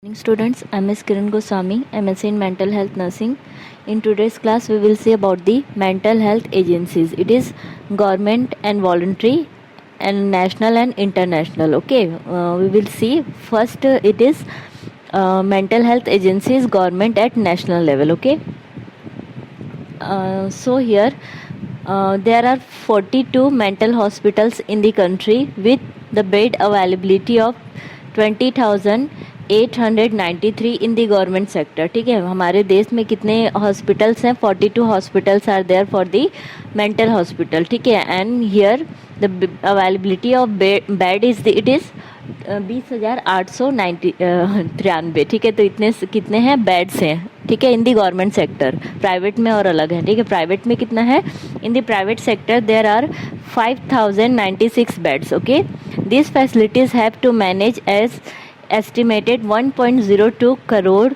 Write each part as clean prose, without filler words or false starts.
Morning students, I am Ms. Kiran Goswami, MSc in Mental Health Nursing. In today's class, we will see about the mental health agencies. It is government and voluntary and national and international. Okay, we will see first it is mental health agencies, government at national level. Okay, so here there are 42 mental hospitals in the country with the bed availability of 20,893 in the government sector. ठीक है, हमारे देश में कितने hospitals हैं? 42 hospitals are there for the mental hospital. ठीक है, and here the availability of bed is it is 20,893. ठीक है, तो इतने कितने हैं बेड्स हैं? ठीक है, in the government sector. Private में और अलग है. ठीक है, प्राइवेट में कितना है? In the private sector there are 5,096 beds. Okay, this facilities have to manage as estimated 1.02 crore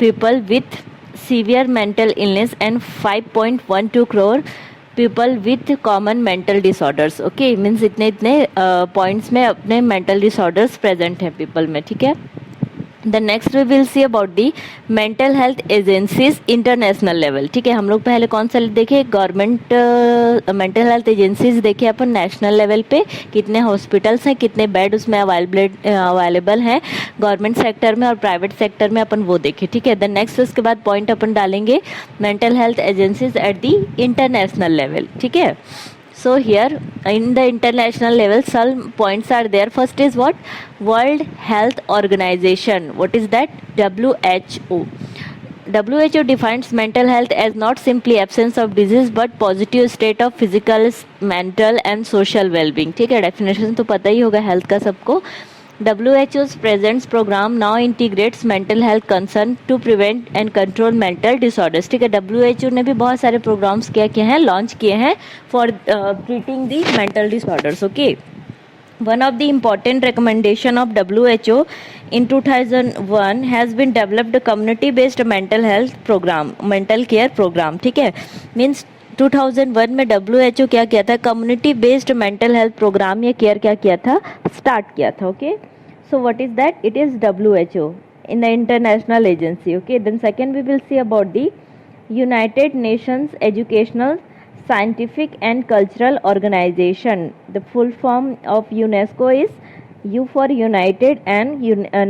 people with severe mental illness and 5.12 crore people with common mental disorders. Okay, means इतने points में अपने mental disorders present हैं people में. ठीक है, the next we will see about the mental health agencies international level. ठीक है, हम लोग पहले कौन सा देखे? गवर्नमेंट मेंटल हेल्थ एजेंसीज देखे अपन नेशनल लेवल पे. कितने हॉस्पिटल्स हैं, कितने बेड उसमें अवेलेबल हैं गवर्नमेंट सेक्टर में और प्राइवेट सेक्टर में, अपन वो देखे. ठीक है, द नेक्स्ट उसके बाद पॉइंट अपन डालेंगे mental health agencies at the international level. ठीक है, so here in the international level some points are there. First is what? World Health Organization. What is that? WHO. WHO defines mental health as not simply absence of disease but positive state of physical, mental and social well-being. ठीक है, definition तो पता ही होगा health का सबको. WHO's present program now integrates mental health concern to prevent and control mental disorders. ठीक है, WHO ने भी बहुत सारे प्रोग्राम्स क्या किए हैं, लॉन्च किए हैं for treating the mental disorders. Okay, one of the important recommendation of WHO in 2001 has been developed a community based mental health program, mental care program. ठीक है, means 2001 में WHO क्या किया था? Community based mental health programme या care क्या किया था? स्टार्ट किया था. Okay, so what is that? It is WHO in the international agency. Okay, then second we will see about the United Nations Educational, Scientific and Cultural Organization. The full form of UNESCO is U for United and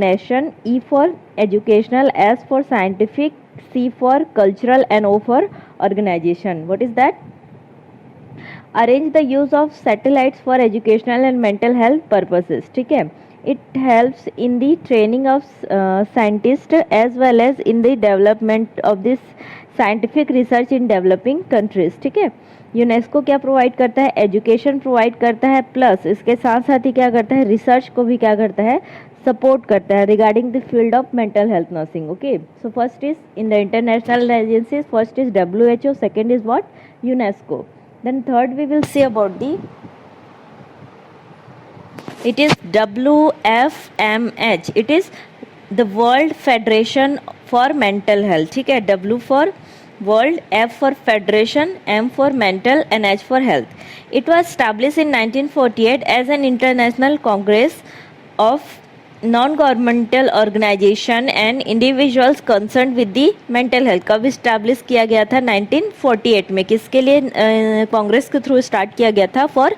Nation, E for Educational, S for Scientific, C for Cultural and O for Organization. What is that? Arrange the use of satellites for educational and mental health purposes. ठीक है, it helps in the training of scientists as well as in the development of this scientific research in developing countries. ठीक है, UNESCO क्या provide करता है? Education provide करता है, plus इसके साथ साथ ही क्या करता है? रिसर्च को भी क्या करता है? सपोर्ट करता है regarding the field of mental health nursing. Okay, so first is in the international agencies, first is WHO, second is what? UNESCO. Then third we will see about the, it is WFMH. it is the World Federation for Mental Health. ठीक है, W for World, F for Federation, M for Mental and H for Health. It was established in 1948 as an international congress of non-governmental organization and individuals concerned with the mental health. कब establish किया गया था? 1948 में. किसके लिए कांग्रेस के through start किया गया था? फॉर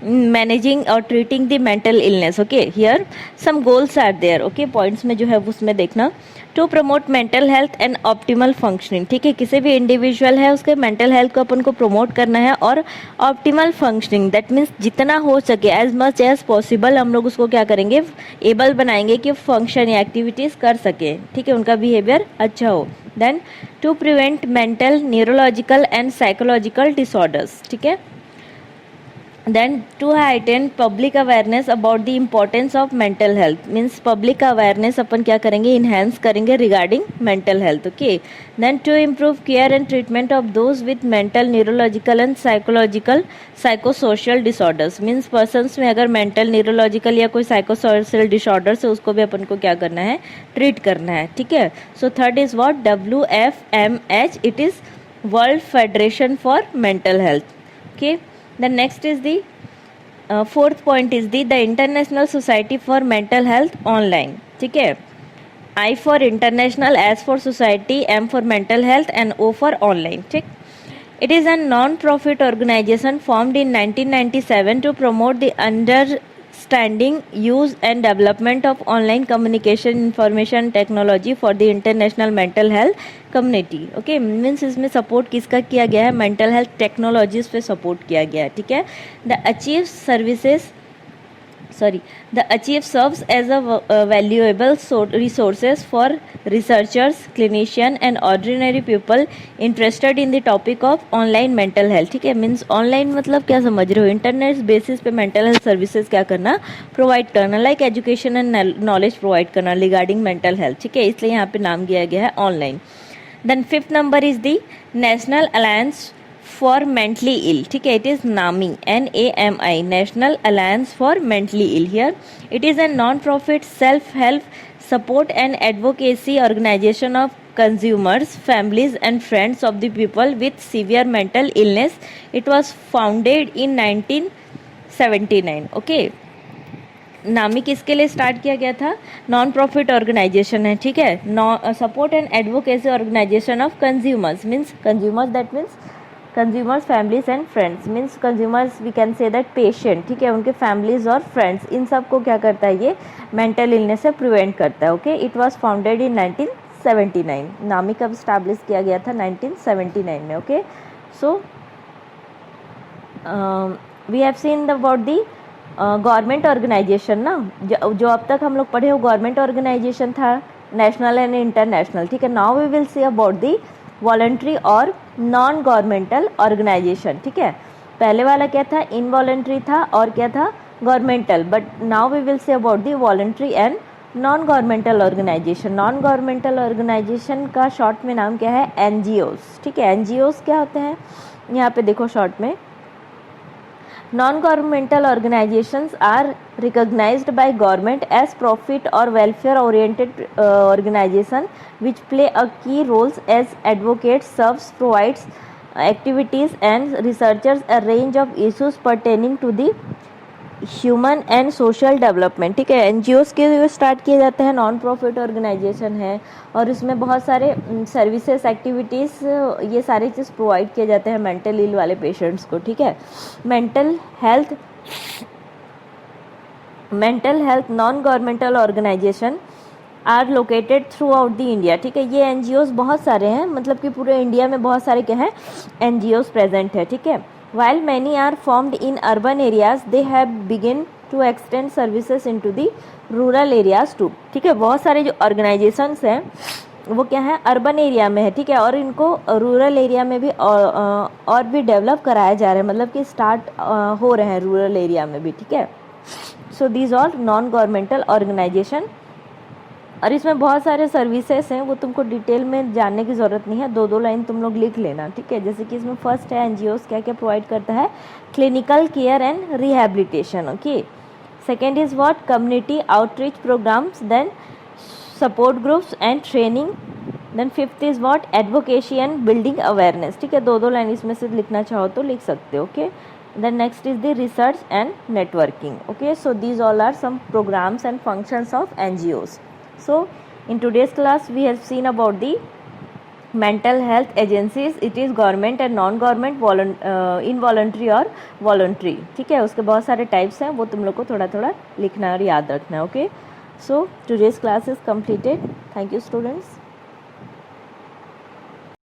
मैनेजिंग और treating the mental illness. Okay, here some goals are there. Okay, points में जो है उसमें देखना. To promote mental health and optimal functioning. ठीक है, किसी भी इंडिविजुअल है उसके मेंटल हेल्थ को अपन को प्रमोट करना है, और ऑप्टिमल फंक्शनिंग दैट मीन्स जितना हो सके एज मच एज पॉसिबल हम लोग उसको क्या करेंगे? एबल बनाएंगे कि फंक्शन या एक्टिविटीज कर सके. ठीक है, उनका बिहेवियर अच्छा हो. Then to prevent mental, neurological and psychological disorders. ठीक है, then to heighten public awareness about the importance of mental health, means public awareness अपन क्या करेंगे? enhance करेंगे regarding mental health. okay, then to improve care and treatment of those with mental, neurological and psychological, psychosocial disorders, means persons में अगर mental, neurological या कोई psychosocial disorders है उसको भी अपन को क्या करना है? treat करना है. ठीक है, so third is what? WFMH. it is World Federation for Mental Health. okay, the next is the fourth point is the International Society for Mental Health online. ठीक है, I for international, S for society, M for mental health, and O for online. ठीक. It is a non-profit organization formed in 1997 to promote the understanding, use and development of online communication information technology for the international mental health community. Okay, means इसमें support किसका किया गया है? mental health technologies पे support किया गया है. ठीक है. The Achieve serves as a valuable resources for researchers, clinician and ordinary people interested in the topic of online mental health. ठीक है, मीन्स ऑनलाइन मतलब क्या समझ रहे हो? इंटरनेट बेसिस पे मेंटल हेल्थ सर्विसेज क्या करना? प्रोवाइड करना, like education and knowledge provide करना रिगार्डिंग मेंटल हेल्थ. ठीक है, इसलिए यहाँ पे नाम दिया गया है online. Then 5th number is the national alliance for mentally ill. ठीक है, it is NAMI, NAMI, national alliance for mentally ill. Here it is a non-profit self-help support and advocacy organization of consumers, families and friends of the people with severe mental illness. It was founded in 1979. Okay, नामी किसके लिए start किया गया था? Non profit organisation है. ठीक है, support and advocacy organisation of consumers, means consumers, that means consumers, families and friends. Means consumers we can say that patient. ठीक है, उनके फैमिलीज और फ्रेंड्स, इन सब को क्या करता है? ये मेंटल इलनेस से प्रिवेंट करता है. Okay, it was founded in 1979. NAMI कब स्टैब्लिश किया गया था? 1979 में. Okay, so we have seen about the government organisation ना, जो अब तक हम लोग पढ़े वो गवर्नमेंट ऑर्गेनाइजेशन था, नेशनल एंड इंटरनेशनल. ठीक है, now we will see about the voluntary और नॉन गवर्नमेंटल ऑर्गेनाइजेशन. ठीक है, पहले वाला क्या था? इनवॉलंटरी था और क्या था? Governmental. But now we will say about the voluntary and non governmental organisation. Non governmental organisation का शॉर्ट में नाम क्या है? NGOs. ठीक है, NGOs क्या होते हैं? यहाँ पे देखो शॉर्ट में, non-governmental organizations are recognized by government as profit or welfare oriented organization which play a key roles as advocates, serves, provides activities and researchers a range of issues pertaining to the human and social development. ठीक है, NGOs के start किए जाते हैं, non profit organisation है और इसमें बहुत सारे सर्विसेज, एक्टिविटीज़, ये सारी चीज़ प्रोवाइड किए जाते हैं मेंटल इल वाले पेशेंट्स को. ठीक है, mental health non governmental organisation are located throughout the India. ठीक है, ये NGOs बहुत सारे हैं, मतलब कि पूरे इंडिया में बहुत सारे क्या हैं? NGOs प्रेजेंट है. ठीक है, while many are formed in urban areas they have begin to extend services into the rural areas too. ठीक है, बहुत सारे जो ऑर्गेनाइजेशंस हैं वो क्या है? अर्बन एरिया में है. ठीक है, और इनको रूरल एरिया में भी और भी डेवलप कराया जा रहा है, मतलब कि स्टार्ट हो रहे हैं रूरल एरिया में भी. ठीक है, so these all non governmental organisation. और इसमें बहुत सारे सर्विसेज हैं, वो तुमको डिटेल में जानने की ज़रूरत नहीं है, 2 लाइन तुम लोग लिख लेना. ठीक है, जैसे कि इसमें फर्स्ट है NGOs क्या क्या प्रोवाइड करता है? Clinical care and rehabilitation. Okay, second is what? Community outreach programmes, then support groups and training, then 5th is what? Advocacy and building awareness. ठीक है, 2 लाइन इसमें से लिखना चाहो तो लिख सकते हो. Okay, then next is the research and networking. Okay, so these all are some programs and functions of NGOs. So in today's class we have seen about the mental health agencies. It is government and non-government, involuntary और voluntary. ठीक है, उसके बहुत सारे types हैं, वो तुम लोग को थोड़ा थोड़ा लिखना और याद रखना है. Okay, so today's class is completed. Thank you students.